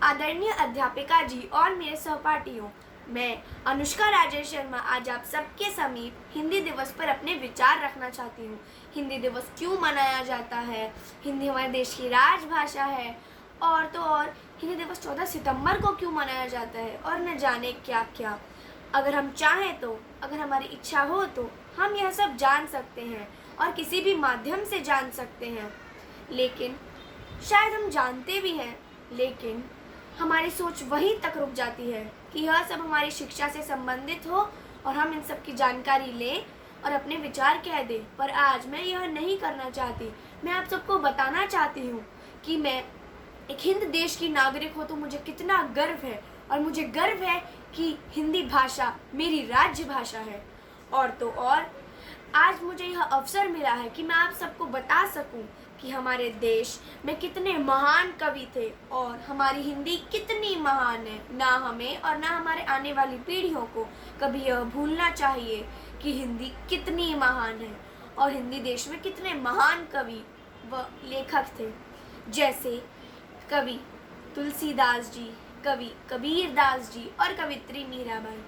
आदरणीय अध्यापिका जी और मेरे सहपाठियों, मैं अनुष्का राजेश शर्मा आज आप सबके समीप हिंदी दिवस पर अपने विचार रखना चाहती हूँ। हिंदी दिवस क्यों मनाया जाता है, हिंदी हमारे देश की राजभाषा है, और तो और हिंदी दिवस 14 सितंबर को क्यों मनाया जाता है, और न जाने क्या क्या। अगर हम चाहें तो, अगर हमारी इच्छा हो तो हम यह सब जान सकते हैं और किसी भी माध्यम से जान सकते हैं। लेकिन शायद हम जानते भी हैं, लेकिन हमारी सोच वहीं तक रुक जाती है कि यह सब हमारी शिक्षा से संबंधित हो और हम इन सब की जानकारी लें और अपने विचार कह दें। पर आज मैं यह नहीं करना चाहती। मैं आप सबको बताना चाहती हूँ कि मैं एक हिंद देश की नागरिक हूँ तो मुझे कितना गर्व है, और मुझे गर्व है कि हिंदी भाषा मेरी राज्य भाषा है। और तो और आज मुझे यह अवसर मिला है कि मैं आप सबको बता सकूं कि हमारे देश में कितने महान कवि थे और हमारी हिंदी कितनी महान है। ना हमें और ना हमारे आने वाली पीढ़ियों को कभी यह भूलना चाहिए कि हिंदी कितनी महान है और हिंदी देश में कितने महान कवि व लेखक थे, जैसे कवि तुलसीदास जी, कवि कबीरदास जी और कवित्री मीराबाई।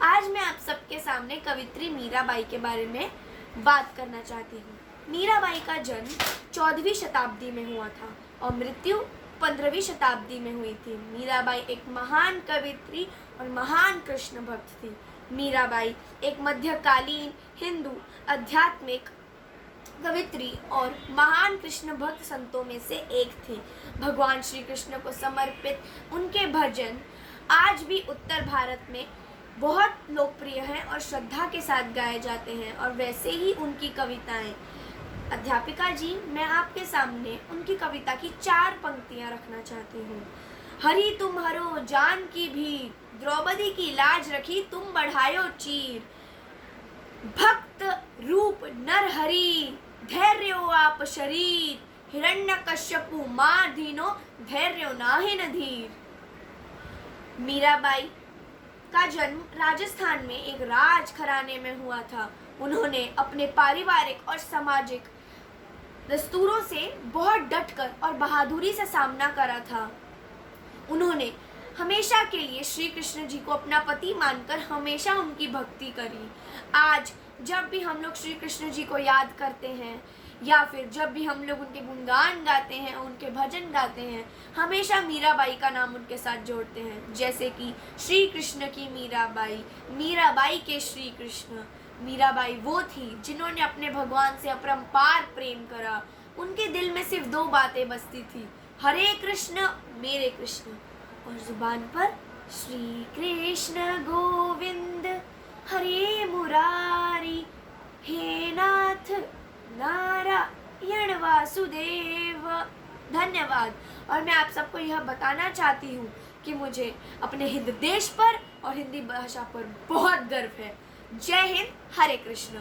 आज मैं आप सबके सामने कवित्री मीराबाई के बारे में बात करना चाहती हूँ। मीराबाई का जन्म 14वीं शताब्दी में हुआ था और मृत्यु 15वीं शताब्दी में हुई थी। मीराबाई एक महान कवित्री और महान कृष्ण भक्त थी। मीराबाई एक मध्यकालीन हिंदू आध्यात्मिक कवित्री और महान कृष्ण भक्त संतों में से एक थी। भगवान श्री कृष्ण को समर्पित उनके भजन आज भी उत्तर भारत में बहुत लोकप्रिय हैं और श्रद्धा के साथ गाए जाते हैं, और वैसे ही उनकी कविताएं। अध्यापिका जी, मैं आपके सामने उनकी कविता की 4 पंक्तियां रखना चाहती हूँ। हरि तुम हरो जानकी भीर, द्रौपदी की लाज रखी तुम बढ़ायो चीर। भक्त रूप नर हरि, धैर्यो आप शरीर। हिरण्यकश्यपु मार दीनो, धैर्यो नाहिन धीर। मीराबाई का जन्म राजस्थान में एक राज घराने में हुआ था। उन्होंने अपने पारिवारिक और सामाजिक दस्तूरों से बहुत डटकर और बहादुरी से सामना करा था। उन्होंने हमेशा के लिए श्री कृष्ण जी को अपना पति मानकर हमेशा उनकी भक्ति करी। आज जब भी हम लोग श्री कृष्ण जी को याद करते हैं या फिर जब भी हम लोग उनके गुणगान गाते हैं, उनके भजन गाते हैं, हमेशा मीराबाई का नाम उनके साथ जोड़ते हैं। जैसे कि श्री कृष्ण की मीराबाई, मीराबाई के श्री कृष्ण। मीराबाई वो थी जिन्होंने अपने भगवान से अपरंपार प्रेम करा। उनके दिल में सिर्फ 2 बातें बसती थी, हरे कृष्ण मेरे कृष्ण, और जुबान पर श्री कृष्ण गोविंद हरे मुरारी, हे नाथ नारायण वासुदेव। धन्यवाद। और मैं आप सबको यह बताना चाहती हूँ कि मुझे अपने हिंद देश पर और हिंदी भाषा पर बहुत गर्व है। जय हिंद, हरे कृष्ण।